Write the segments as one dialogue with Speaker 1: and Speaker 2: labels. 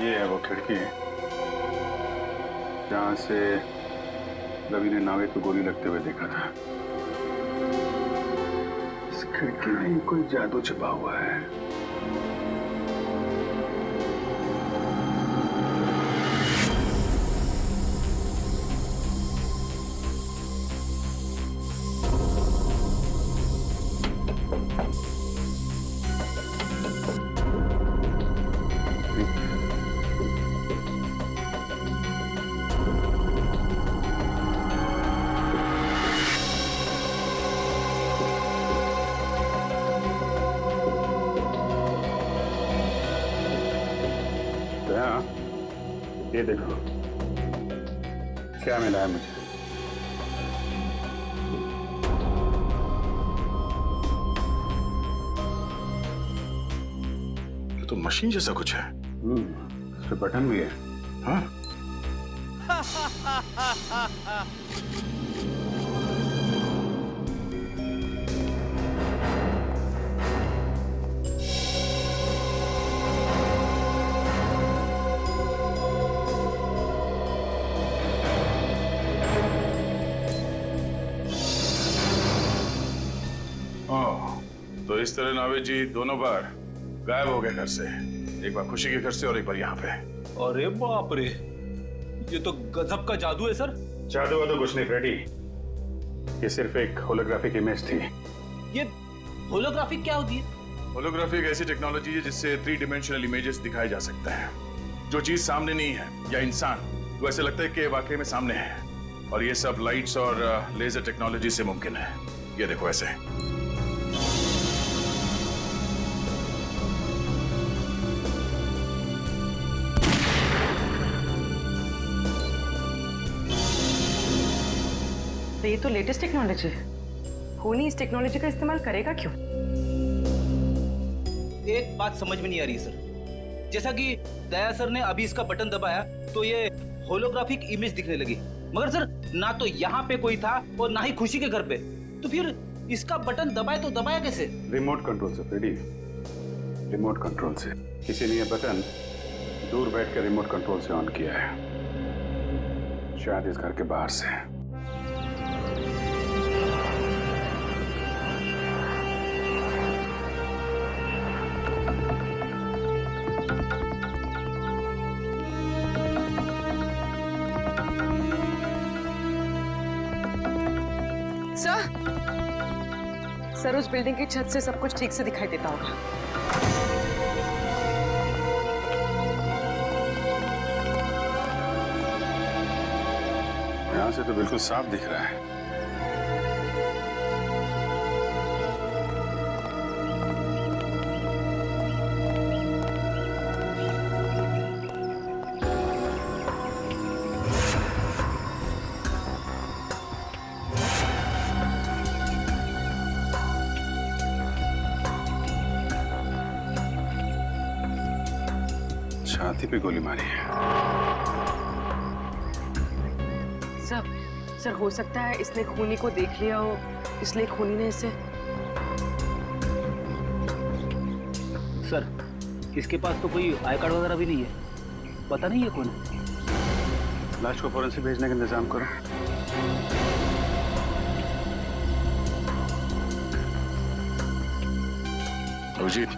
Speaker 1: ये है वो खिड़की जहां से रवि ने नाविक को गोली लगते हुए देखा था। इस खिड़की में ही कोई जादू छिपा हुआ है। ये देखो क्या मिला है मुझे।
Speaker 2: ये तो मशीन जैसा कुछ है।
Speaker 1: इस पे बटन भी है।
Speaker 2: हाँ? तो इस तरह नावेद जी दोनों बार गायब हो गए घर से, एक बार खुशी के घर से और एक बार यहाँ पे।
Speaker 3: अरे बाप रे, ये तो गजब का जादू है सर।
Speaker 1: जादू वादू कुछ नहीं फ्रेडी, ये सिर्फ एक होलोग्राफिक इमेज थी।
Speaker 3: ये होलोग्राफिक क्या होती है?
Speaker 2: होलोग्राफी एक ऐसी टेक्नोलॉजी है जिससे 3 डायमेंशनल इमेजेस दिखाए जा सकते हैं। जो चीज सामने नहीं है या इंसान, वो ऐसे लगता है कि वाकई में सामने है। और ये सब लाइट्स और लेजर टेक्नोलॉजी से मुमकिन है। ये देखो ऐसे।
Speaker 4: तो ये तो लेटेस्ट टेक्नोलॉजी है। होनी इस टेक्नोलॉजी का इस्तेमाल करेगा क्यों?
Speaker 3: एक बात समझ में नहीं आ रही सर। जैसा कि दया सर ने अभी इसका बटन दबाया तो ये होलोग्राफिक इमेज दिखने लगी, मगर सर ना तो यहाँ पे कोई था और ना ही खुशी के घर पे। तो फिर इसका बटन दबाए तो दबाया कैसे?
Speaker 1: रिमोट कंट्रोल से फ्रेडी, रिमोट कंट्रोल से। किसी ने यह बटन दूर बैठ कर रिमोट कंट्रोल से ऑन किया है, शायद इस घर के बाहर से।
Speaker 4: सर उस बिल्डिंग की छत से सब कुछ ठीक से दिखाई देता होगा।
Speaker 1: यहां से तो बिल्कुल साफ दिख रहा है। छाती पे गोली मारी है।
Speaker 4: सर हो सकता है इसने खूनी को देख लिया हो, इसलिए खूनी ने इसे।
Speaker 3: सर इसके पास तो कोई आई कार्ड वगैरह भी नहीं है, पता नहीं है कौन है।
Speaker 1: लाश को फॉरेंसिक भेजने का इंतजाम करो।
Speaker 2: अभिजीत,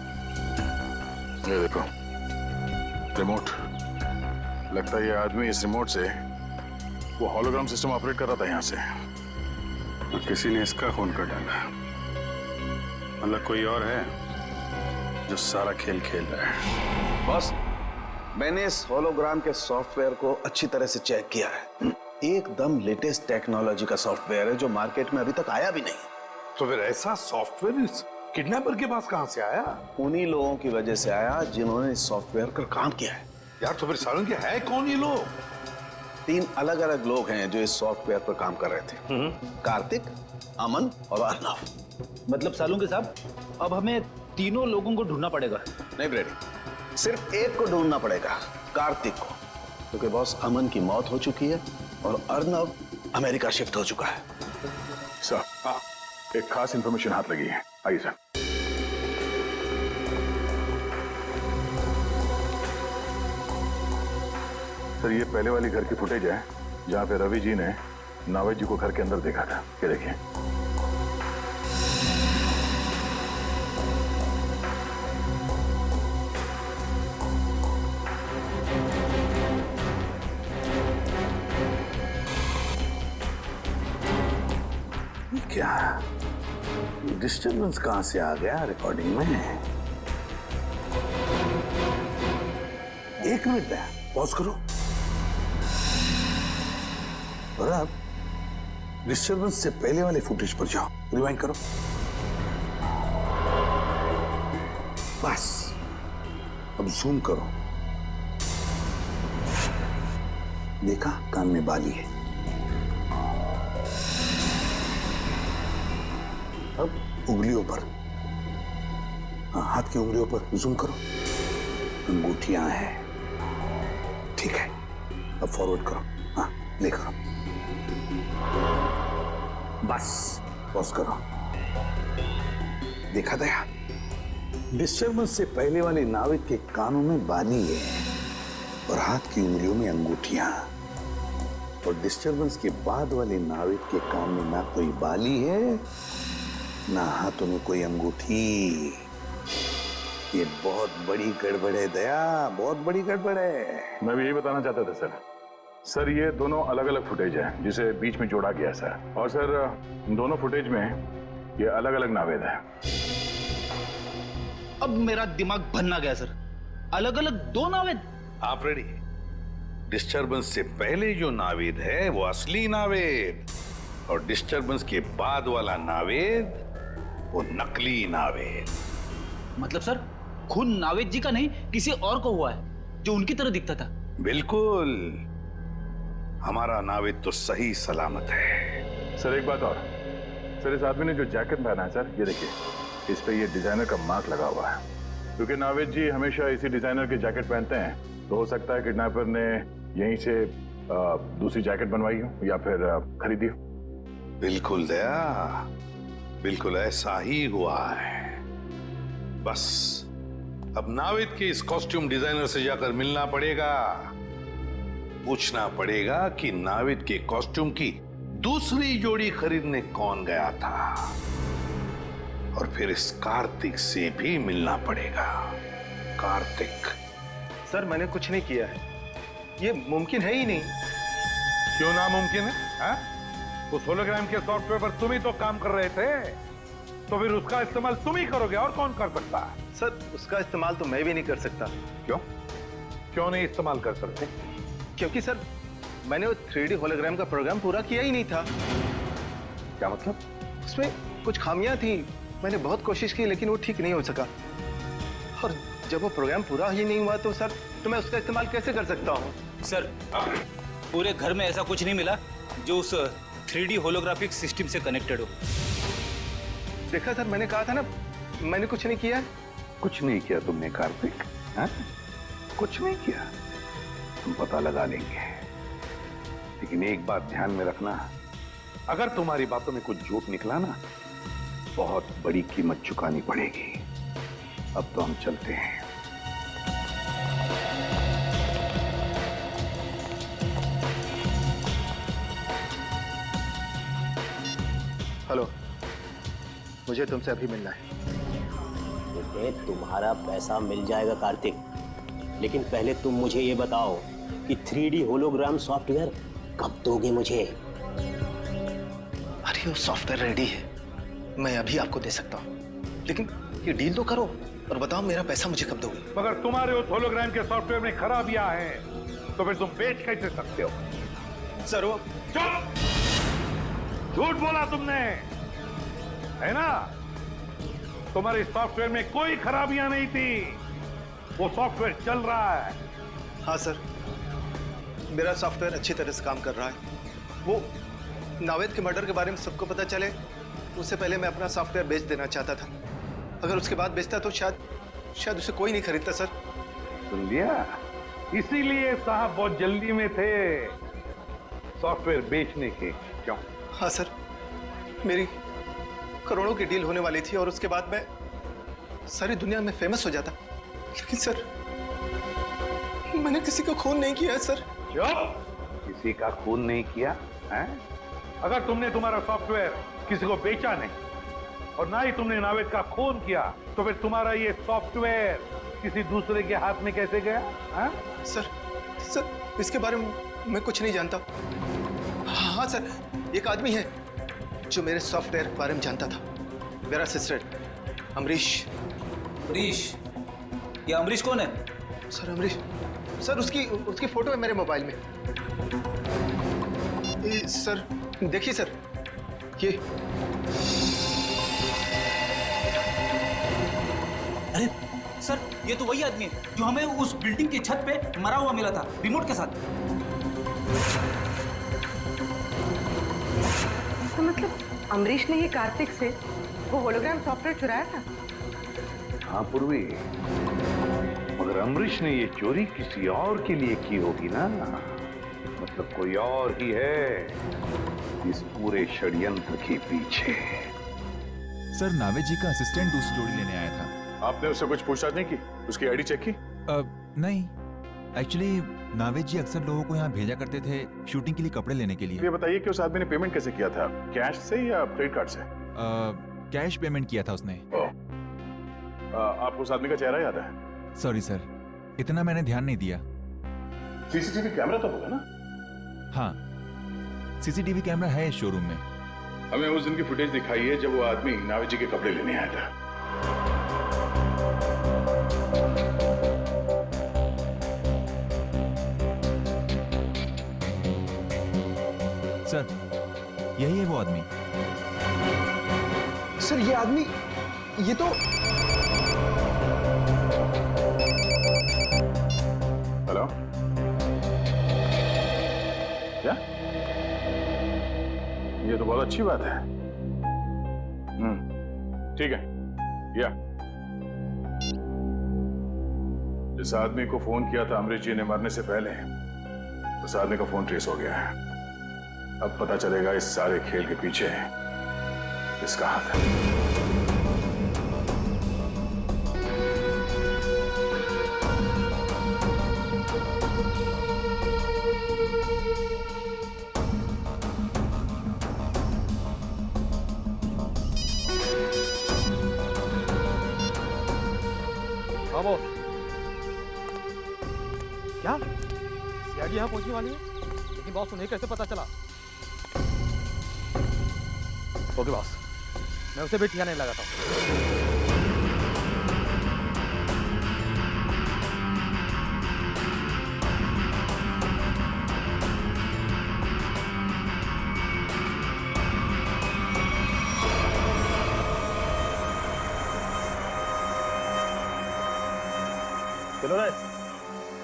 Speaker 2: ये देखो रिमोट। लगता है ये आदमी इस रिमोट से वो हॉलोग्राम सिस्टम ऑपरेट कर रहा था यहाँ से।
Speaker 1: और किसी ने इसका खून कर डाला, मतलब कोई और है जो सारा खेल खेल रहा है।
Speaker 5: बॉस, मैंने इस होलोग्राम के सॉफ्टवेयर को अच्छी तरह से चेक किया है। एकदम लेटेस्ट टेक्नोलॉजी का सॉफ्टवेयर है जो मार्केट में अभी तक आया भी नहीं।
Speaker 6: तो फिर ऐसा सॉफ्टवेयर इस किडनैपर के पास कहां से आया?
Speaker 5: उन्हीं लोगों की वजह से आया जिन्होंने इस सॉफ्टवेयर पर काम किया है।
Speaker 6: यार तो फिर सालन के है कौन ये लोग?
Speaker 5: 3 अलग अलग लोग हैं जो इस सॉफ्टवेयर पर काम कर रहे थे। कार्तिक, अमन और अर्नव।
Speaker 3: मतलब सालूंके साहब, अब हमें तीनों लोगों को ढूंढना पड़ेगा।
Speaker 5: नहीं ब्रेडी, सिर्फ एक को ढूंढना पड़ेगा, कार्तिक को, क्योंकि बॉस अमन की मौत हो चुकी है और अर्नव अमेरिका शिफ्ट हो चुका है।
Speaker 2: सर, एक खास इंफॉर्मेशन हाथ लगी है। आइए सर। सर ये पहले वाली घर की फुटेज है जहाँ पे रवि जी ने नावेद जी को घर के अंदर देखा था। ये देखिए।
Speaker 5: क्या डिस्टरबेंस कहां से आ गया रिकॉर्डिंग में? एक मिनट पॉज करो और अब डिस्टरबेंस से पहले वाले फुटेज पर जाओ, रिवाइंड करो। बस अब जूम करो। देखा कान में बाली है। अब उंगलियों पर, हाथ की उंगलियों पर जूम करो। अंगूठियां हैं, ठीक है। अब फॉरवर्ड करो, हाँ प्ले करो। बस पॉज करो। देखा दया, डिस्टर्बेंस से पहले वाले नाविक के कानों में बाली है और हाथ की उंगलियों में अंगूठियां, और डिस्टर्बेंस के बाद वाले नाविक के कान में ना कोई बाली है ना हाथों में कोई अंगूठी। ये बहुत बड़ी गड़बड़ है दया, बहुत बड़ी गड़बड़ है।
Speaker 2: मैं भी यही बताना चाहता था सर। सर ये दोनों अलग अलग फुटेज है जिसे बीच में जोड़ा गया सर। और सर दोनों फुटेज में ये अलग अलग नावेद है।
Speaker 3: अब मेरा दिमाग भन्ना गया सर। अलग अलग दो नावेद?
Speaker 5: आप रेडी? डिस्टर्बेंस से पहले जो नावेद है वो असली नावेद, और डिस्टर्बेंस के बाद वाला नावेद वो नकली नावेद।
Speaker 3: मतलब सर खून नावेद जी का नहीं किसी और को हुआ है जो उनकी तरह दिखता था?
Speaker 5: बिल्कुल, हमारा नावेद तो सही सलामत है।
Speaker 2: सर एक बात और, सर इस आदमी ने जो जैकेट पहना है सर, ये देखिए इस पे ये डिजाइनर का मार्क लगा हुआ है। क्योंकि नावेद जी हमेशा इसी डिजाइनर के जैकेट पहनते हैं, तो हो सकता है किडनैपर ने यहीं से दूसरी जैकेट बनवाई हो या फिर खरीदी हो।
Speaker 5: बिल्कुल दया, बिल्कुल ऐसा ही हुआ है। बस अब नावेद के इस कॉस्ट्यूम डिजाइनर से जाकर मिलना पड़ेगा, पूछना पड़ेगा कि नावेद के कॉस्ट्यूम की दूसरी जोड़ी खरीदने कौन गया था, और फिर इस कार्तिक से भी मिलना पड़ेगा। कार्तिक।
Speaker 7: सर मैंने कुछ नहीं किया है, ये मुमकिन है ही नहीं।
Speaker 6: क्यों नामुमकिन है? हा? उस होलोग्राम के सॉफ्टवेयर पर तुम ही तो काम कर रहे थे, तो फिर उसका इस्तेमाल तुम ही करोगे, और कौन कर सकता है?
Speaker 7: सर उसका इस्तेमाल तो मैं भी नहीं कर सकता।
Speaker 6: क्यों? क्यों नहीं इस्तेमाल कर सकते?
Speaker 7: क्योंकि सर मैंने वो 3D होलोग्राम का प्रोग्राम पूरा किया ही नहीं था।
Speaker 6: क्या मतलब?
Speaker 7: उसमें कुछ खामियां थी, मैंने बहुत कोशिश की लेकिन वो ठीक नहीं हो सका। और जब वो प्रोग्राम पूरा ही नहीं हुआ तो सर तो मैं उसका इस्तेमाल कैसे कर सकता हूँ?
Speaker 3: सर पूरे घर में ऐसा कुछ नहीं मिला जो उस 3D होलोग्राफिक सिस्टम से कनेक्टेड हो।
Speaker 7: देखा सर, मैंने कहा था ना मैंने कुछ नहीं किया।
Speaker 5: कुछ नहीं किया तुमने कार्तिक, हा? कुछ नहीं किया। हम पता लगा लेंगे, लेकिन एक बात ध्यान में रखना, अगर तुम्हारी बातों में कुछ झूठ निकला ना, बहुत बड़ी कीमत चुकानी पड़ेगी। अब तो हम चलते हैं।
Speaker 7: हेलो, मुझे तुमसे अभी मिलना है।
Speaker 8: बेटे तुम्हारा पैसा मिल जाएगा कार्तिक, लेकिन पहले तुम मुझे ये बताओ कि 3D होलोग्राम सॉफ्टवेयर कब दोगे मुझे?
Speaker 7: अरे वो सॉफ्टवेयर रेडी है, मैं अभी आपको दे सकता हूँ, लेकिन ये डील तो करो और बताओ मेरा पैसा मुझे कब दोगे?
Speaker 6: मगर तुम्हारे उस होलोग्राम के सॉफ्टवेयर में खराबियां हैं, तो फिर तुम बेच कैसे सकते हो?
Speaker 7: सर वो
Speaker 6: चुप! झूठ बोला तुमने, है ना? तुम्हारे सॉफ्टवेयर में कोई खराबियां नहीं थी, वो सॉफ्टवेयर चल रहा है।
Speaker 7: हाँ सर, मेरा सॉफ्टवेयर अच्छी तरह से काम कर रहा है। वो नावेद के मर्डर के बारे में सबको पता चले उससे पहले मैं अपना सॉफ्टवेयर बेच देना चाहता था। अगर उसके बाद बेचता तो शायद उसे कोई नहीं खरीदता सर।
Speaker 6: सुन लिया? इसीलिए साहब बहुत जल्दी में थे सॉफ्टवेयर बेचने के। क्यों?
Speaker 7: हाँ सर, मेरी करोड़ों की डील होने वाली थी और उसके बाद मैं सारी दुनिया में फेमस हो जाता, लेकिन सर मैंने किसी का खून नहीं किया है सर।
Speaker 5: चुप! किसी का खून नहीं किया है?
Speaker 6: अगर तुमने तुम्हारा सॉफ्टवेयर किसी को बेचा नहीं और ना ही तुमने नावेद का खून किया, तो फिर तुम्हारा ये सॉफ्टवेयर किसी दूसरे के हाथ में कैसे गया? हाँ?
Speaker 7: सर इसके बारे में मैं कुछ नहीं जानता। हाँ सर, एक आदमी है जो मेरे सॉफ्टवेयर के बारे में जानता था, मेरा असिस्टेंट अमरीश।
Speaker 3: अमरीश? ये अमरीश कौन है?
Speaker 7: सर अमरीश, सर उसकी फोटो है मेरे मोबाइल में। सर देखिए सर, ये
Speaker 3: अरे सर, ये तो वही आदमी है जो हमें उस बिल्डिंग की छत पे मरा हुआ मिला था, रिमोट के साथ।
Speaker 4: तो मतलब अमरीश ने ये कार्तिक से वो होलोग्राम सॉफ्टवेयर चुराया था?
Speaker 5: हाँ पूर्वी, मगर अमरीश ने ये चोरी किसी और के लिए की होगी ना। मतलब कोई और ही है इस पूरे षड्यंत्र के पीछे।
Speaker 9: सर, नावेद जी का असिस्टेंट दूसरी जोड़ी लेने आया था।
Speaker 2: आपने उससे कुछ पूछताछ नहीं की? उसकी आईडी चेक की?
Speaker 9: नहीं, एक्चुअली नावेद जी अक्सर लोगों को यहाँ भेजा करते थे शूटिंग के लिए कपड़े लेने के लिए।
Speaker 2: ये बताइए कि उस आदमी ने पेमेंट कैसे किया था, कैश से या क्रेडिट कार्ड से?
Speaker 9: कैश पेमेंट किया था उसने।
Speaker 2: आपको उस आदमी का चेहरा याद है?
Speaker 9: सॉरी सर, इतना मैंने ध्यान नहीं दिया।
Speaker 2: सीसीटीवी कैमरा तो होगा ना?
Speaker 9: हाँ, सीसीटीवी कैमरा है इस शोरूम में।
Speaker 2: हमें उस दिन की फुटेज दिखाइए जब वो आदमी नावेद जी के कपड़े लेने आया था।
Speaker 9: सर, यही है वो आदमी।
Speaker 7: सर ये आदमी, ये तो
Speaker 2: हेलो, क्या? ये तो बहुत अच्छी बात है। ठीक है, या जिस आदमी को फोन किया था अमरीश जी ने मरने से पहले, उस आदमी का फोन ट्रेस हो गया है। अब पता चलेगा इस सारे खेल के पीछे किसका हाथ है।
Speaker 10: बाबू, क्या सीआईडी यहाँ पहुंचने वाली है? लेकिन बॉस उन्हें कैसे पता चला? ओके बॉस, मैं उसे भी ठिकाने लगाता हूँ। चलो रे,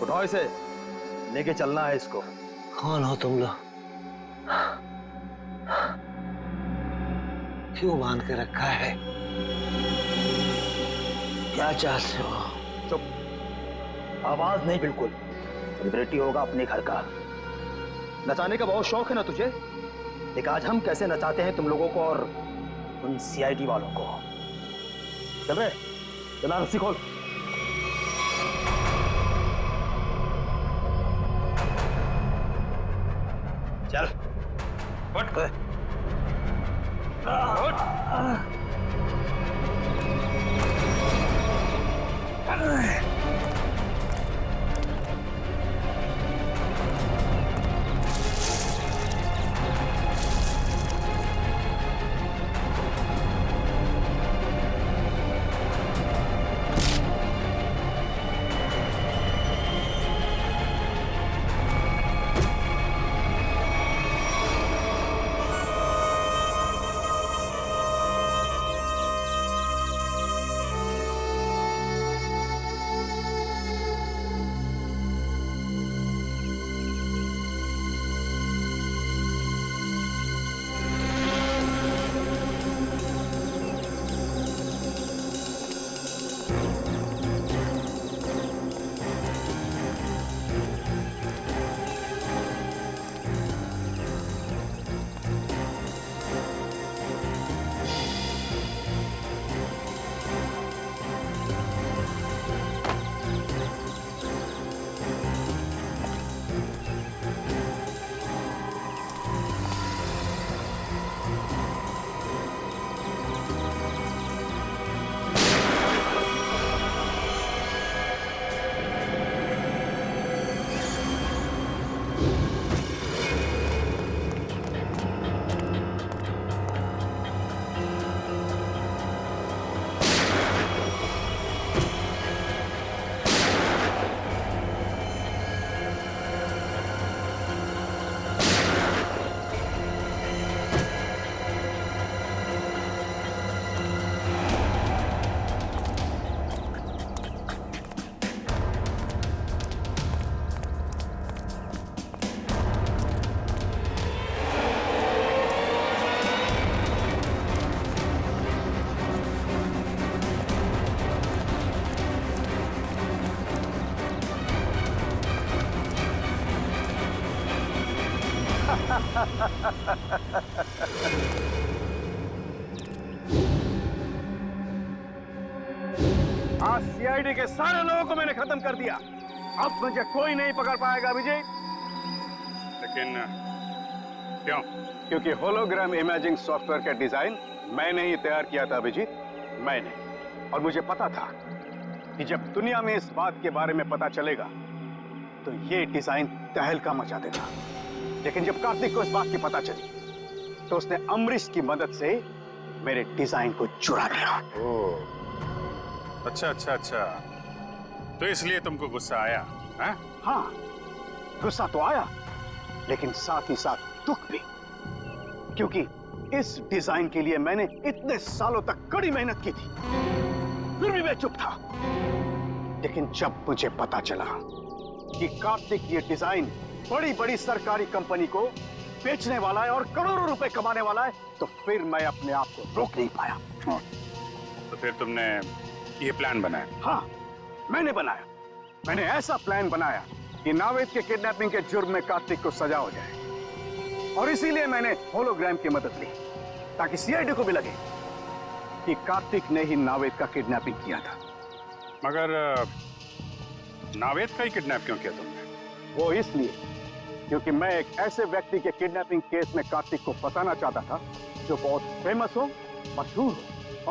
Speaker 10: उठाओ इसे, लेके चलना है इसको।
Speaker 8: कौन हो तुम लोग? क्यों बांध के रखा है? क्या चाहते हो?
Speaker 10: चुप, आवाज नहीं बिल्कुल। सेलिब्रिटी होगा अपने घर का। नचाने का बहुत शौक है ना तुझे? देख आज हम कैसे नचाते हैं तुम लोगों को और उन सीआईडी वालों को। चल रहे, चला रस्सी खोल। चल उठ।
Speaker 6: आज सीआईडी के सारे लोगों को मैंने खत्म कर दिया। अब मुझे कोई नहीं पकड़ पाएगा अभिजीत।
Speaker 1: लेकिन क्यों? क्योंकि होलोग्राम इमेजिंग सॉफ्टवेयर का डिजाइन मैंने ही तैयार किया था अभिजीत, मैंने। और मुझे पता था कि जब दुनिया में इस बात के बारे में पता चलेगा तो ये डिजाइन तहलका मचा देगा। लेकिन जब कार्तिक को इस बात की पता चली तो उसने अमरीश की मदद से मेरे डिजाइन को चुरा लिया।
Speaker 2: ओह, अच्छा अच्छा अच्छा, तो इसलिए तुमको गुस्सा आया?
Speaker 1: हाँ, गुस्सा तो आया, लेकिन साथ ही साथ दुख भी, क्योंकि इस डिजाइन के लिए मैंने इतने सालों तक कड़ी मेहनत की थी, फिर भी मैं चुप था। लेकिन जब मुझे पता चला कि कार्तिक ये डिजाइन बड़ी बड़ी सरकारी कंपनी को बेचने वाला है और करोड़ों रुपए कमाने वाला है, तो फिर मैं अपने आप को रोक नहीं पाया।
Speaker 2: तो फिर तुमने ये प्लान बनाया?
Speaker 1: हाँ, मैंने बनाया। मैंने ऐसा प्लान बनाया कि नावेद के किडनैपिंग के जुर्म में कार्तिक को सजा हो जाए। और इसीलिए मैंने होलोग्राम की मदद ली, ताकि सीआईडी को भी लगे कि कार्तिक ने ही नावेद का किडनैपिंग किया था।
Speaker 2: मगर नावेद का ही किडनैप क्यों किया तुमने?
Speaker 1: वो इसलिए क्योंकि मैं एक ऐसे व्यक्ति के किडनैपिंग केस में कार्तिक को फंसाना चाहता था जो बहुत फेमस हो, मशहूर हो।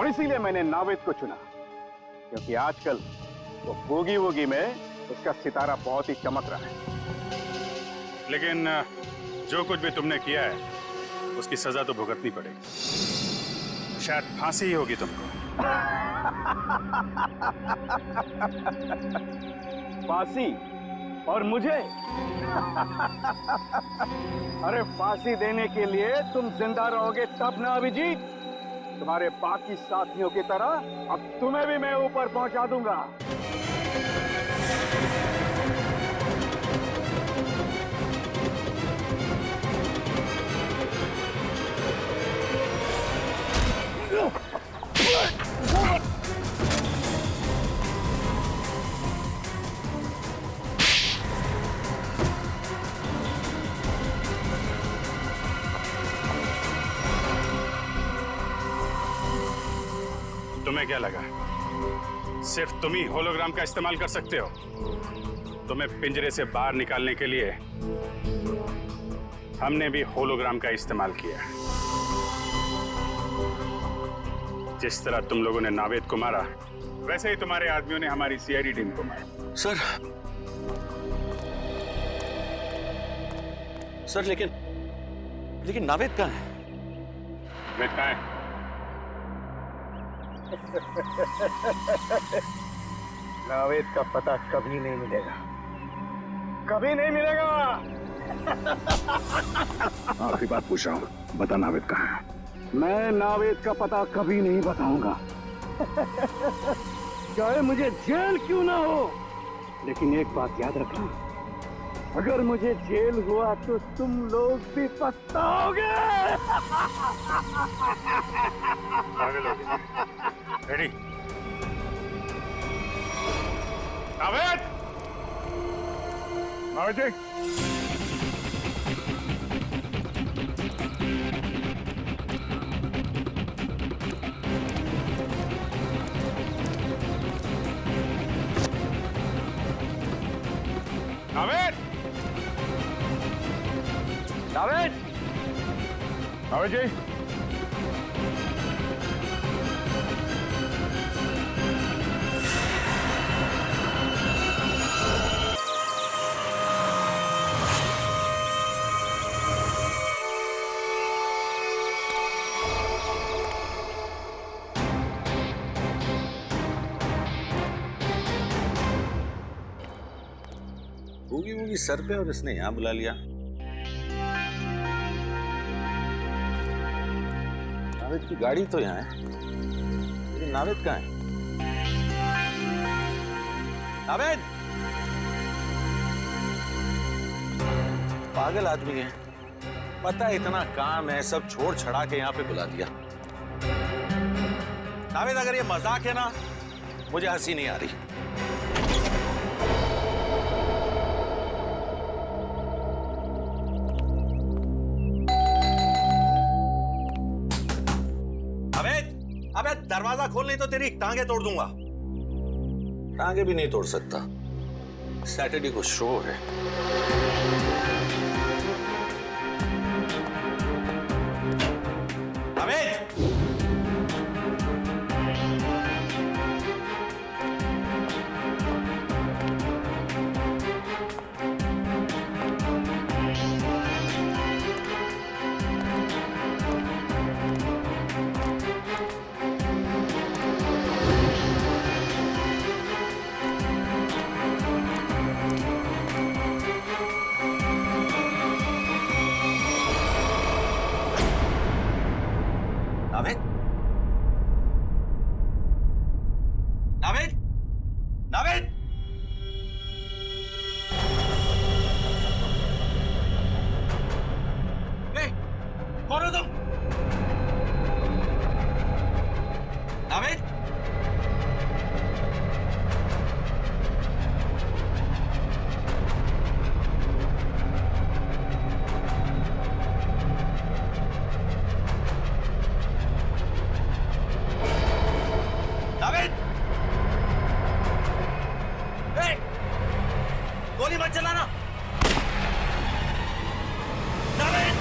Speaker 1: और इसीलिए मैंने नावेद को चुना, क्योंकि आजकल वो बूगी वूगी में उसका सितारा बहुत ही चमक रहा है।
Speaker 2: लेकिन जो कुछ भी तुमने किया है उसकी सजा तो भुगतनी पड़ेगी। शायद फांसी ही होगी तुमको।
Speaker 1: फांसी? और मुझे? अरे फांसी देने के लिए तुम जिंदा रहोगे तब ना अभिजीत। तुम्हारे बाकी साथियों की तरह अब तुम्हें भी मैं ऊपर पहुंचा दूंगा।
Speaker 2: तुम्हें क्या लगा सिर्फ तुम ही होलोग्राम का इस्तेमाल कर सकते हो? तुम्हें पिंजरे से बाहर निकालने के लिए हमने भी होलोग्राम का इस्तेमाल किया। जिस तरह तुम लोगों ने नावेद को मारा, वैसे ही तुम्हारे आदमियों ने हमारी सीआईडी टीम को मारा।
Speaker 11: सर लेकिन नावेद कहाँ है?
Speaker 2: नावेद कहाँ है?
Speaker 1: नावेद का पता कभी नहीं मिलेगा, कभी नहीं मिलेगा। आखिरी बात पूछ रहा हूँ, बता नावेद कहाँ है? मैं नावेद का पता कभी नहीं बताऊंगा, चाहे मुझे जेल क्यों ना हो। लेकिन एक बात याद रखना, अगर मुझे जेल हुआ तो तुम लोग भी पछताओगे।
Speaker 2: रेडी? नावेद! नावेद जी! नावेद! नावेद! नावेद जी!
Speaker 11: बूगी वूगी सर पे और इसने यहां बुला लिया। नावेद की गाड़ी तो यहाँ है, लेकिन नावेद कहाँ है? नावेद! पागल आदमी है, पता है इतना काम है, सब छोड़ छड़ा के यहाँ पे बुला दिया। नावेद, अगर ये मजाक है ना, मुझे हंसी नहीं आ रही। अबे दरवाजा खोल, नहीं तो तेरी टांगे तोड़ दूंगा। टांगे भी नहीं तोड़ सकता, सैटरडे को शो है। नावेद, नावेद, नावेद, कौन हो तुम? नावेद, नावेद, गोली मत चलाना। नावेद,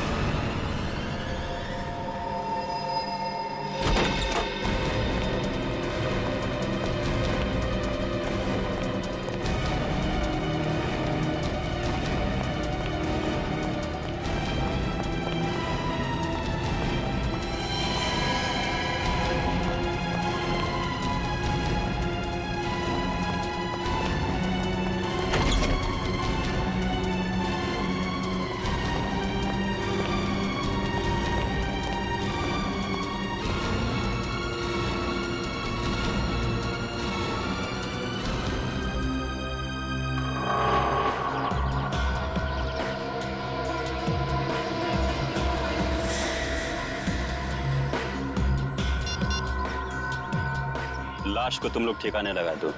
Speaker 8: लाश को तुम लोग ठिकाने लगा दो।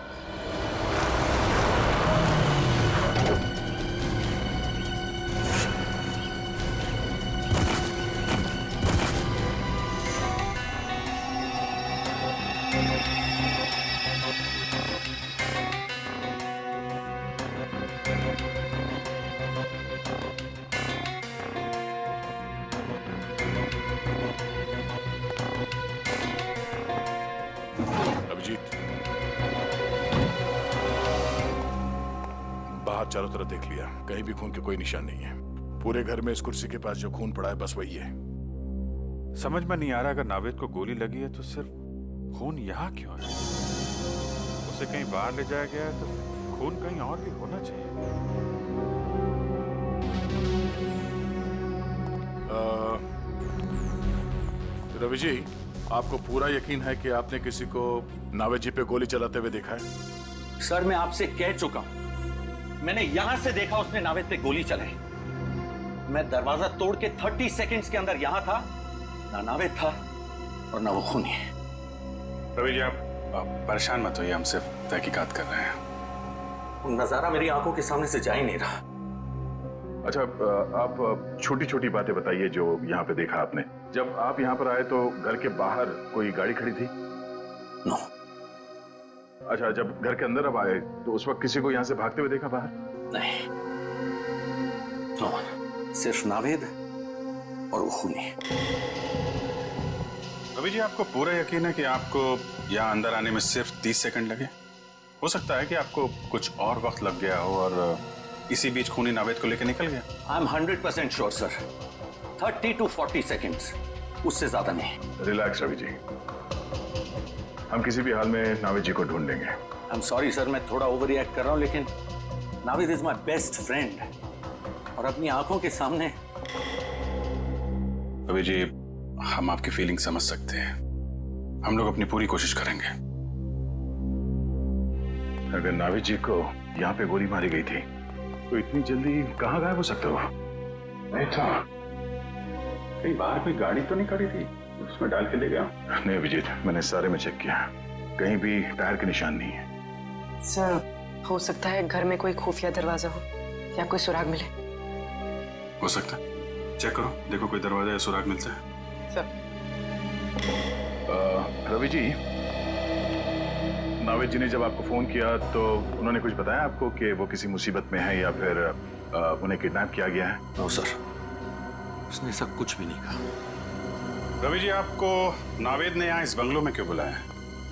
Speaker 2: अभिजीत, बाहर चारों तरफ देख लिया, कहीं भी खून के कोई निशान नहीं है। पूरे घर में इस कुर्सी के पास जो खून पड़ा है बस वही है।
Speaker 6: समझ में नहीं आ रहा, अगर नावेद को गोली लगी है तो सिर्फ खून यहाँ क्यों है? उसे कहीं बाहर ले जाया गया है तो खून कहीं और भी होना चाहिए।
Speaker 2: रवि जी, आपको पूरा यकीन है कि आपने किसी को नावेद जी पे गोली चलाते हुए देखा है?
Speaker 11: सर मैं आपसे कह चुका हूं, मैंने यहां से देखा उसने नावेद पे गोली चलाई। मैं दरवाजा तोड़ के 30 सेकंड्स के अंदर यहां था, ना नावेद था और ना वो खूनी।
Speaker 6: रवि जी आप परेशान मत होइए, हम सिर्फ तहकीकात कर रहे हैं।
Speaker 11: नजारा मेरी आंखों के सामने से जा ही नहीं रहा।
Speaker 2: अच्छा, आप छोटी छोटी बातें बताइए जो यहाँ पे देखा आपने। जब आप यहाँ पर आए तो घर के बाहर कोई गाड़ी खड़ी थी?
Speaker 11: नो।
Speaker 2: अच्छा, जब घर के अंदर अब आए तो उस वक्त किसी को यहाँ से भागते हुए देखा बाहर?
Speaker 11: नहीं, नो, सिर्फ नावेद और वो खूनी।
Speaker 6: रवि जी आपको पूरा यकीन है कि आपको यहाँ अंदर आने में सिर्फ 30 सेकंड लगे? हो सकता है कि आपको कुछ और वक्त लग गया हो और इसी बीच खूनी नावेद को लेकर निकल गया।
Speaker 11: I am 100% sure sir, 30 to 40 seconds, उससे ज्यादा नहीं।
Speaker 2: रिलैक्स रवि जी, हम किसी भी हाल में नावेद जी को ढूंढ लेंगे।
Speaker 11: आई एम सॉरी सर, मैं थोड़ा ओवर रिएक्ट कर रहा हूं, लेकिन Naved is my best friend और अपनी आंखों के सामने।
Speaker 6: रवि जी हम आपकी फीलिंग समझ सकते हैं, हम लोग अपनी पूरी कोशिश करेंगे।
Speaker 2: अगर नावेद जी को यहाँ पे गोली मारी गई थी तो इतनी जल्दी कहाँ गायब हो सकते हो?
Speaker 6: नहीं था, कहीं बाहर कोई गाड़ी तो नहीं खड़ी थी उसमें डाल के ले गया?
Speaker 2: नहीं अभिजीत, मैंने सारे में चेक किया, कहीं भी टायर के निशान नहीं है।
Speaker 4: सर हो सकता है घर में कोई खुफिया दरवाजा हो या कोई सुराग मिले।
Speaker 6: हो सकता है, चेक करो, देखो कोई दरवाजा या सुराग मिलता है।
Speaker 4: सर
Speaker 2: रवि जी, नावेद जी ने जब आपको फोन किया तो उन्होंने कुछ बताया आपको कि वो किसी मुसीबत में है या फिर उन्हें किडनैप किया गया है?
Speaker 11: नो सर, उसने ऐसा कुछ भी नहीं कहा।
Speaker 12: रवि जी, आपको नावेद ने यहाँ इस बंगलो में क्यों बुलाया?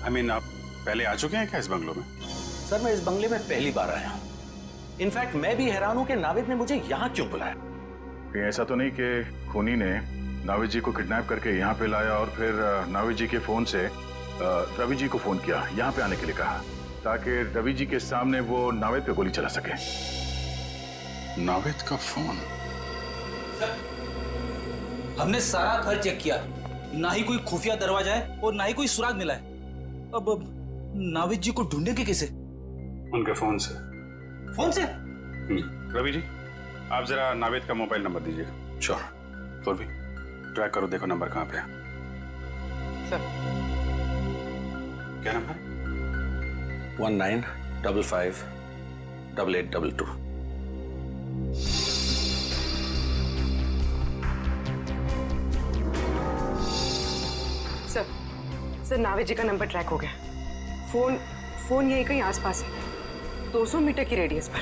Speaker 12: I mean, आप पहले आ चुके हैं क्या इस बंगलो में?
Speaker 11: सर, मैं इस बंगले में पहली बार आया हूँ। इनफैक्ट मैं भी हैरान हूँ कि नावेद ने मुझे यहाँ क्यों बुलाया।
Speaker 2: कहीं ऐसा तो नहीं कि खूनी ने नावेद जी को किडनैप करके यहाँ पे लाया और फिर नावेद जी के फोन से रवि जी को फोन किया, यहाँ पे आने के लिए कहा, ताकि रवि जी के सामने वो नावेद पे गोली चला सके?
Speaker 12: नावेद का फोन?
Speaker 3: हमने सारा घर चेक किया, ना ही कोई खुफिया दरवाजा है और ना ही कोई सुराग मिला है। अब नावेद जी को ढूंढेंगे कैसे?
Speaker 12: उनके फोन से।
Speaker 3: फोन से?
Speaker 12: रवि जी, आप जरा नावेद का मोबाइल नंबर दीजिए।
Speaker 11: श्योर।
Speaker 12: पूर्वी, ट्रैक करो, देखो नंबर कहाँ पे है।
Speaker 4: सर,
Speaker 12: क्या नंबर?
Speaker 11: 19558822।
Speaker 4: सर नावेद जी का नंबर ट्रैक हो गया। फोन यहीं कहीं आसपास है, 200 मीटर की रेडियस पर।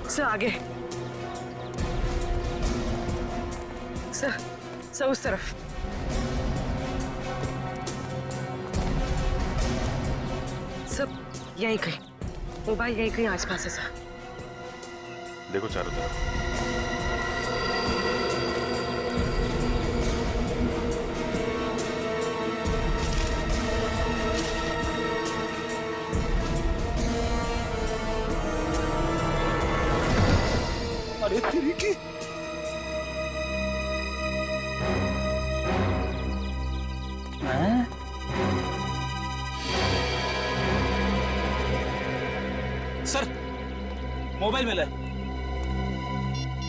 Speaker 4: सर आगे, सर उस तरफ। सब यहीं कहीं, मोबाइल यहीं कहीं आसपास है सर।
Speaker 12: देखो चारों तरफ।
Speaker 3: अरे तेरी की! सर, मोबाइल मिला है।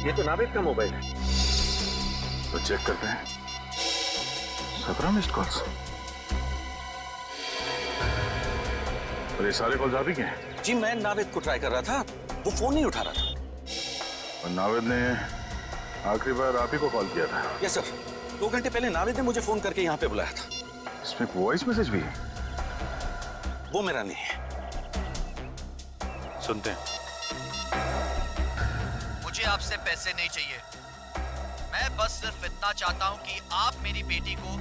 Speaker 12: ये तो नावेद का मोबाइल है।
Speaker 2: तो चेक करते हैं। 17 मिस्ड कॉल्स। और ये सारे कॉल्स आप ही के हैं?
Speaker 11: जी, मैं नावेद को ट्राई कर रहा था, वो फोन नहीं उठा रहा था।
Speaker 2: और नावेद ने आखिरी बार आप ही को कॉल किया था?
Speaker 11: यस सर, 2 घंटे पहले नावेद ने मुझे फोन करके यहाँ पे बुलाया था।
Speaker 2: इसमें वॉइस मैसेज भी है?
Speaker 11: वो मेरा नहीं है।
Speaker 12: सुनते हैं।
Speaker 13: मुझे आपसे पैसे नहीं चाहिए, मैं बस सिर्फ इतना चाहता हूं कि आप मेरी बेटी को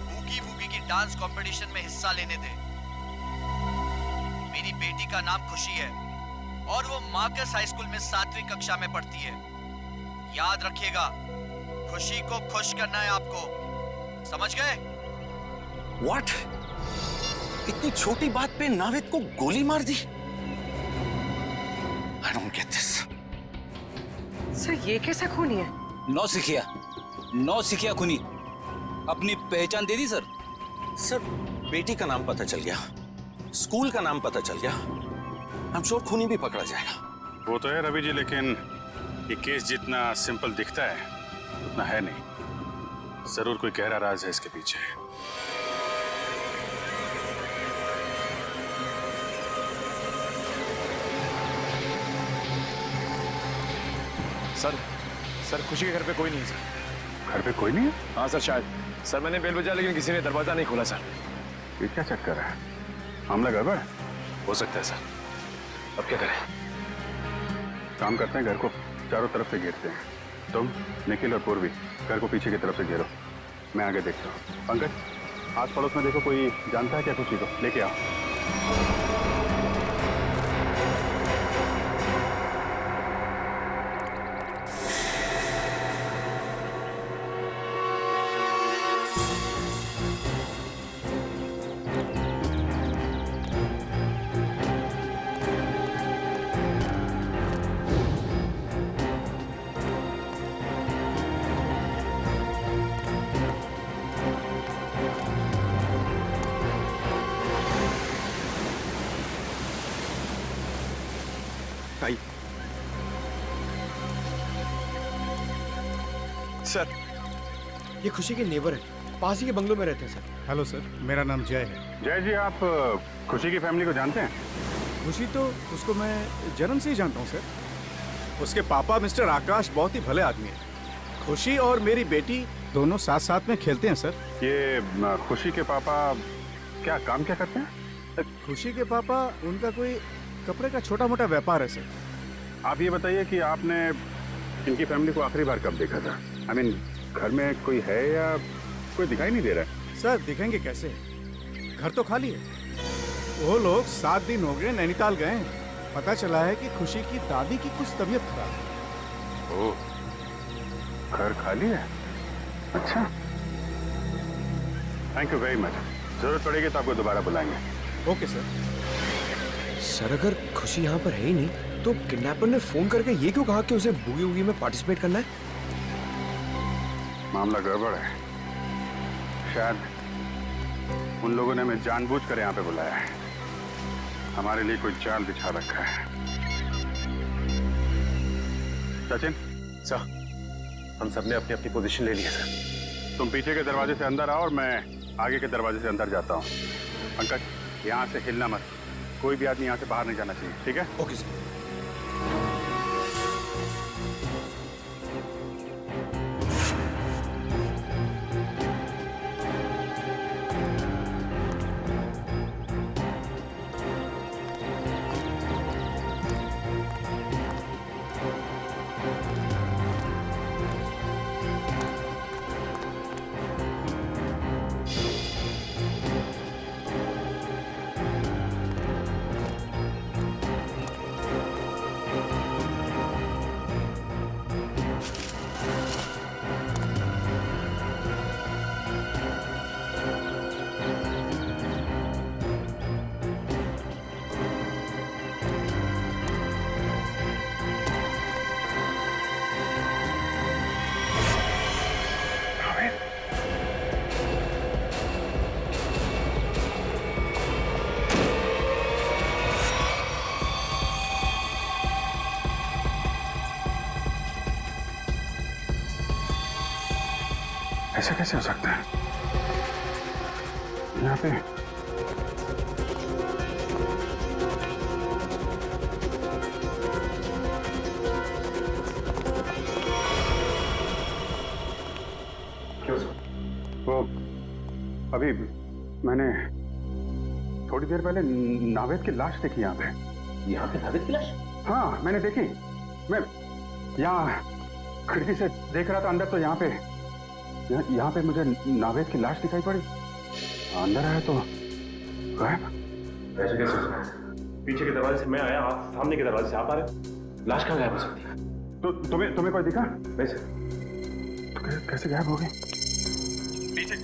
Speaker 13: बूगी वूगी की डांस कंपटीशन में हिस्सा लेने दें। मेरी बेटी का नाम खुशी है और वो मार्कस हाई स्कूल में 7वीं कक्षा में पढ़ती है। याद रखिएगा, खुशी को खुश करना है आपको, समझ गए?
Speaker 11: व्हाट? इतनी छोटी बात पे नावेद को गोली मार दी? I don't get this.
Speaker 4: Sir ये कैसा खूनी है?
Speaker 3: नौ सिखिया खूनी। अपनी पहचान दे दी सर?
Speaker 11: सर, बेटी का नाम पता चल गया, स्कूल का नाम पता चल गया, I'm sure खूनी भी पकड़ा जाएगा।
Speaker 12: वो तो है रवि जी, लेकिन ये केस जितना सिंपल दिखता है उतना है नहीं। जरूर कोई गहरा राज है इसके पीछे।
Speaker 14: सर खुशी के घर पे कोई नहीं है सर।
Speaker 12: घर पे कोई नहीं है?
Speaker 14: हाँ सर, शायद। सर मैंने बेल बजाया लेकिन किसी ने दरवाजा नहीं खोला सर।
Speaker 12: ये क्या चक्कर है? हमला गड़बड़
Speaker 14: हो सकता है सर। अब क्या करें?
Speaker 12: काम करते हैं, घर को चारों तरफ से घेरते हैं। तुम, निखिल और पूर्वी घर को पीछे की तरफ से घेरो, मैं आगे देखता हूँ। पंकज, आस पड़ोस में देखो कोई जानता है क्या खुशी को, लेके आओ।
Speaker 14: सर, ये खुशी के नेबर है, पास ही के बंगलों में रहते हैं सर।
Speaker 12: हेलो सर, मेरा नाम जय है। जय जी, आप खुशी की फैमिली को जानते हैं?
Speaker 14: खुशी तो उसको मैं जन्म से ही जानता हूँ सर।
Speaker 1: उसके पापा मिस्टर आकाश बहुत ही भले आदमी हैं। खुशी और मेरी बेटी दोनों साथ साथ में खेलते हैं सर।
Speaker 12: ये खुशी के पापा क्या काम क्या करते हैं?
Speaker 1: खुशी के पापा, उनका कोई कपड़े का छोटा मोटा व्यापार है सर।
Speaker 12: आप ये बताइए कि आपने इनकी फैमिली को आखिरी बार कब देखा था? आई मीन, घर में कोई है या कोई दिखाई नहीं दे रहा है?
Speaker 1: सर दिखेंगे कैसे, घर तो खाली है। वो लोग 7 दिन हो गए नैनीताल गए हैं। पता चला है कि खुशी की दादी की कुछ तबीयत खराब है।
Speaker 12: ओह, घर खाली है? अच्छा, थैंक यू वेरी मच। जरूरत पड़ेगी तो आपको दोबारा बुलाएंगे।
Speaker 1: Okay sir.
Speaker 14: सर अगर खुशी यहाँ पर है ही नहीं तो किडनैपर ने फोन करके ये क्यों कहा कि उसे बूगी वूगी में पार्टिसिपेट करना है?
Speaker 12: मामला गड़बड़ है। शायद उन लोगों ने हमें जानबूझकर यहाँ पे बुलाया है। हमारे लिए कोई जाल बिछा रखा है। सचिन
Speaker 15: सर, हम सबने अपनी अपनी पोजीशन ले ली है सर।
Speaker 12: तुम पीछे के दरवाजे से अंदर आओ और मैं आगे के दरवाजे से अंदर जाता हूँ। पंकज, यहाँ से हिलना मत। कोई भी आदमी यहाँ से बाहर नहीं जाना चाहिए, ठीक है?
Speaker 14: Okay sir.
Speaker 12: ऐसा कैसे हो सकता है? यहाँ पे
Speaker 15: क्यों सर?
Speaker 12: वो अभी मैंने थोड़ी देर पहले नावेद की लाश देखी यहाँ पे।
Speaker 8: यहाँ पे नावेद की लाश?
Speaker 12: हाँ, मैंने देखी। मैं यहाँ खिड़की से देख रहा था अंदर, तो यहाँ पे मुझे नावेद की लाश दिखाई पड़ी। अंदर आया तो गायब।
Speaker 15: ऐसे कैसे हो सकता है? पीछे के दरवाजे से मैं आया, आप सामने के दरवाजे से आप आ रहे। लाश कहाँ गायब हो सकती है?
Speaker 12: तो तुम्हें कोई दिखा?
Speaker 15: वैसे
Speaker 12: तो कैसे गायब हो गई?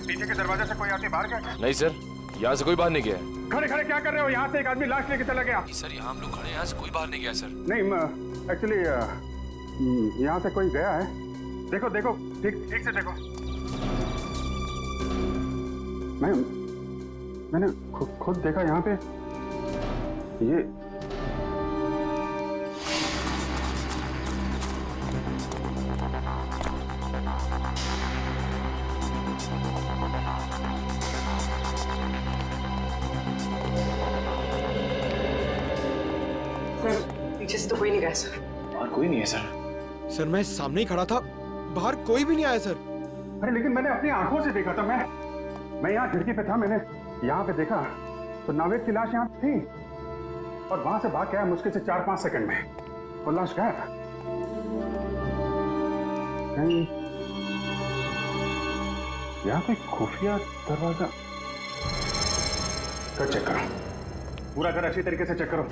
Speaker 12: पीछे के दरवाजे से कोई आदमी बाहर गया?
Speaker 16: नहीं सर, यहाँ से कोई बाहर नहीं गया है।
Speaker 12: खड़े खड़े क्या कर रहे हो? यहाँ से एक आदमी लाश लेके चला गया।
Speaker 16: सर यहाँ हम लोग खड़े हैं, यहाँ से कोई बाहर नहीं गया सर।
Speaker 12: नहीं, एक्चुअली यहाँ से कोई गया है। देखो देखो, ठीक से देखो। मैंने खुद देखा यहाँ पे। ये
Speaker 4: सर पीछे से तो कोई नहीं गया सर।
Speaker 15: और कोई नहीं है सर।
Speaker 14: सर मैं सामने ही खड़ा था, बाहर कोई भी नहीं आया सर।
Speaker 12: अरे लेकिन मैंने अपनी आंखों से देखा था। मैं यहाँ खिड़की पे था, मैंने यहाँ पे देखा तो नावेद की लाश यहाँ थी और वहां से भाग के आया मुश्किल से 4-5 सेकंड में। वो लाश गायब। कहीं यहाँ पे खुफिया दरवाजा कर चेक करो, पूरा घर अच्छी तरीके से चेक करो।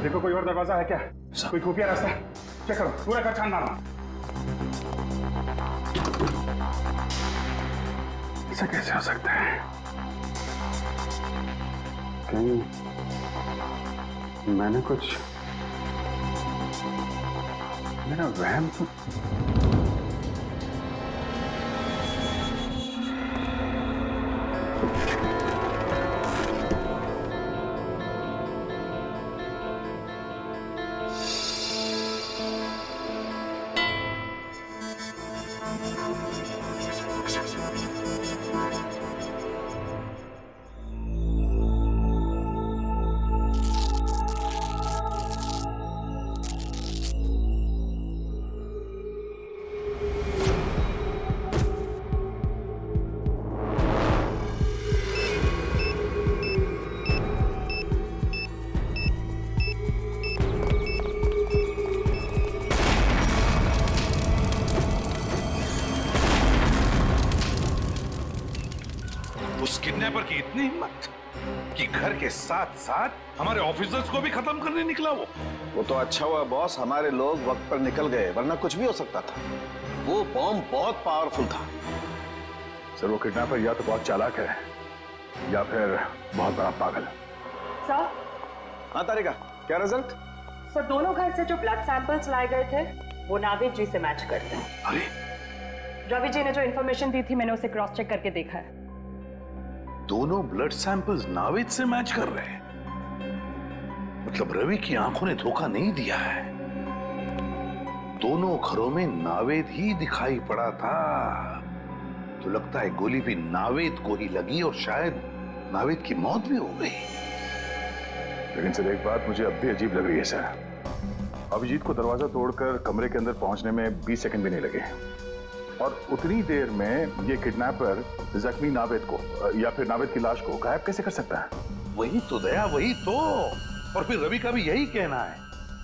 Speaker 12: देखो कोई और दरवाजा है क्या, कोई खुफिया रास्ता है? चेक करो, पूरा घर छान मारो। ऐसा कैसे हो सकता है? कहीं मैंने कुछ, मेरा वहम तो
Speaker 5: इतनी हिम्मत कि घर के साथ साथ हमारे ऑफिसर्स को भी खत्म करने निकला
Speaker 1: वो तो अच्छा हुआ बॉस, हमारे लोग वक्त पर निकल गए, वरना कुछ भी हो सकता था। वो बॉम्ब बहुत पावरफुल था।
Speaker 12: सर वो किडनैपर या तो बहुत चालाक है या फिर बहुत बड़ा पागल।
Speaker 4: सर।
Speaker 1: हाँ तारिका, क्या रिजल्ट?
Speaker 4: सर दोनों घर से जो ब्लड सैंपल्स लाए गए थे वो नावेद जी से मैच करते हैं।
Speaker 5: अरे
Speaker 4: रवि जी ने जो इन्फॉर्मेशन दी थी मैंने उसे क्रॉस चेक करके देखा है।
Speaker 5: दोनों ब्लड सैंपल्स नावेद से मैच कर रहे हैं। मतलब रवि की आंखों ने धोखा नहीं दिया है। दोनों घरों में नावेद ही दिखाई पड़ा था। तो लगता है गोली भी नावेद को ही लगी और शायद नावेद की मौत भी हो गई।
Speaker 12: लेकिन सर एक बात मुझे अब भी अजीब लग रही है सर। अभिजीत को दरवाजा तोड़कर कमरे के अंदर पहुंचने में 20 सेकंड भी नहीं लगे और उतनी देर में ये किडनैपर जख्मी नावेद को या फिर नावेद की लाश को गायब कैसे कर सकता है?
Speaker 5: वही तो दया, वही तो। और फिर रवि का भी यही कहना है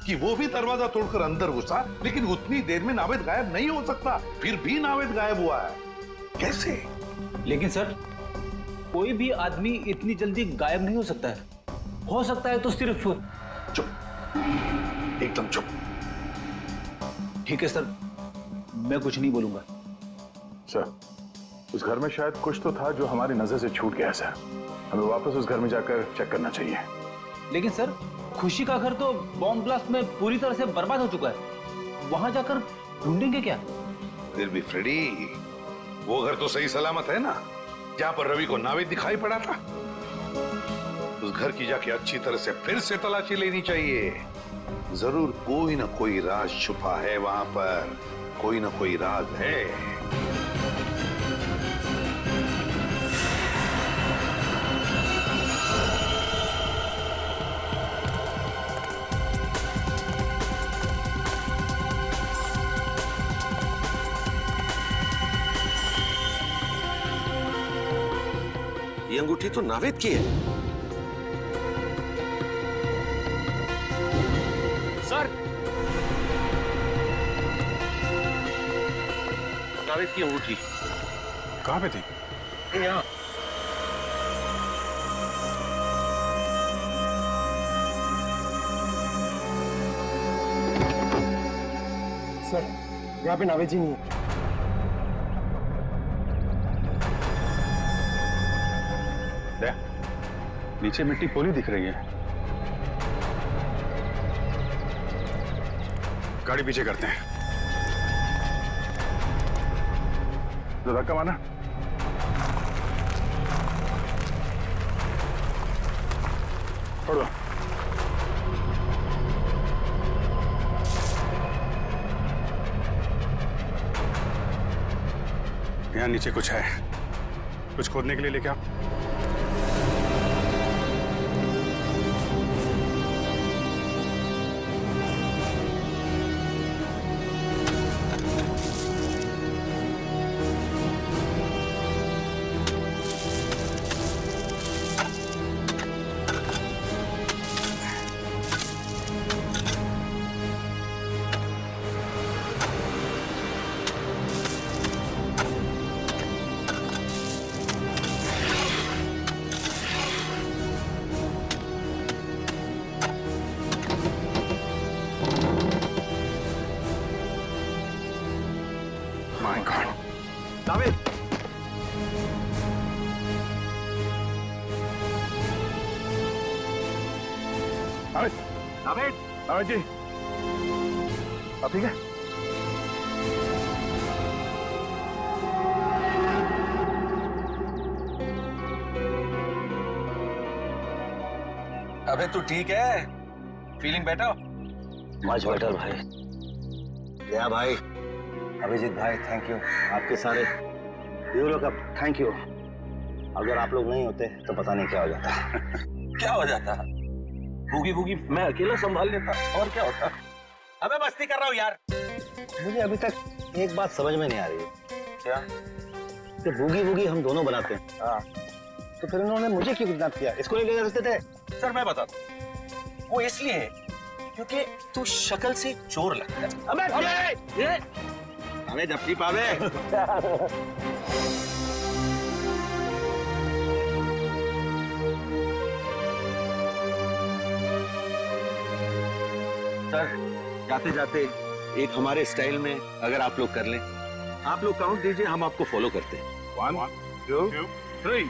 Speaker 5: कि वो भी दरवाजा तोड़कर अंदर घुसा, लेकिन उतनी देर में नावेद गायब नहीं हो सकता। फिर भी नावेद गायब हुआ है, कैसे?
Speaker 3: लेकिन सर कोई भी आदमी इतनी जल्दी गायब नहीं हो सकता है। हो सकता है तो सिर्फ।
Speaker 5: चुप, एकदम चुप।
Speaker 3: ठीक है सर, मैं कुछ नहीं बोलूंगा।
Speaker 12: सर उस घर में शायद कुछ तो था जो हमारी नजर से छूट गया सर। हमें वापस उस घर में जाकर चेक करना चाहिए।
Speaker 3: लेकिन सर खुशी का घर तो बॉम्ब ब्लास्ट में पूरी तरह से बर्बाद हो चुका है। वहां जाकर ढूंढेंगे क्या?
Speaker 5: फिर भी फ्रेडी, वो घर तो सही सलामत है ना, जहां पर रवि को नावेद दिखाई पड़ा था। उस घर की जाके अच्छी तरह से फिर से तलाशी लेनी चाहिए। जरूर कोई ना कोई राज छुपा है वहां पर, कोई ना कोई राज है।
Speaker 17: ये अंगूठी तो नावेद की है।
Speaker 11: सर
Speaker 17: नावेद की अंगूठी
Speaker 12: कहां पे थी?
Speaker 17: यहाँ।
Speaker 14: सर यहाँ पे नावेद जी नहीं है।
Speaker 12: नीचे मिट्टी पोली दिख रही है। गाड़ी पीछे करते हैं। तो धक्का मारना। छोड़ो। यहाँ नीचे कुछ है, कुछ खोदने के लिए लेके आओ। My God.
Speaker 17: नावेद,
Speaker 12: नावेद,
Speaker 17: नावेद,
Speaker 12: नावेद जी, आप ठीक है?
Speaker 11: अबे तू ठीक है? Feeling better?
Speaker 10: मच बेटर भाई। दया भाई, अभिजीत भाई, थैंक यू। आपके सारे ब्यूरो का थैंक यू। अगर आप लोग नहीं होते तो पता नहीं क्या हो जाता।
Speaker 11: क्या हो जाता? भूगी भूगी मैं अकेला संभाल लेता, और क्या होता? अबे मस्ती कर रहा हूँ यार।
Speaker 10: मुझे अभी तक एक बात समझ में नहीं आ रही है।
Speaker 11: क्या?
Speaker 10: कि बूगी वूगी हम दोनों बनाते हैं,
Speaker 11: हाँ,
Speaker 10: तो फिर उन्होंने मुझे क्यों किडनैप किया? इसको ले जा सकते थे।
Speaker 11: सर मैं बताता हूँ, वो इसलिए है क्योंकि तू शक्ल से चोर लगता है।
Speaker 10: अबे
Speaker 17: हमें जप्ती पावे।
Speaker 11: सर जाते जाते एक हमारे स्टाइल में अगर आप लोग कर लें, आप लोग काउंट दीजिए, हम आपको फॉलो करते हैं।
Speaker 6: 1 2 3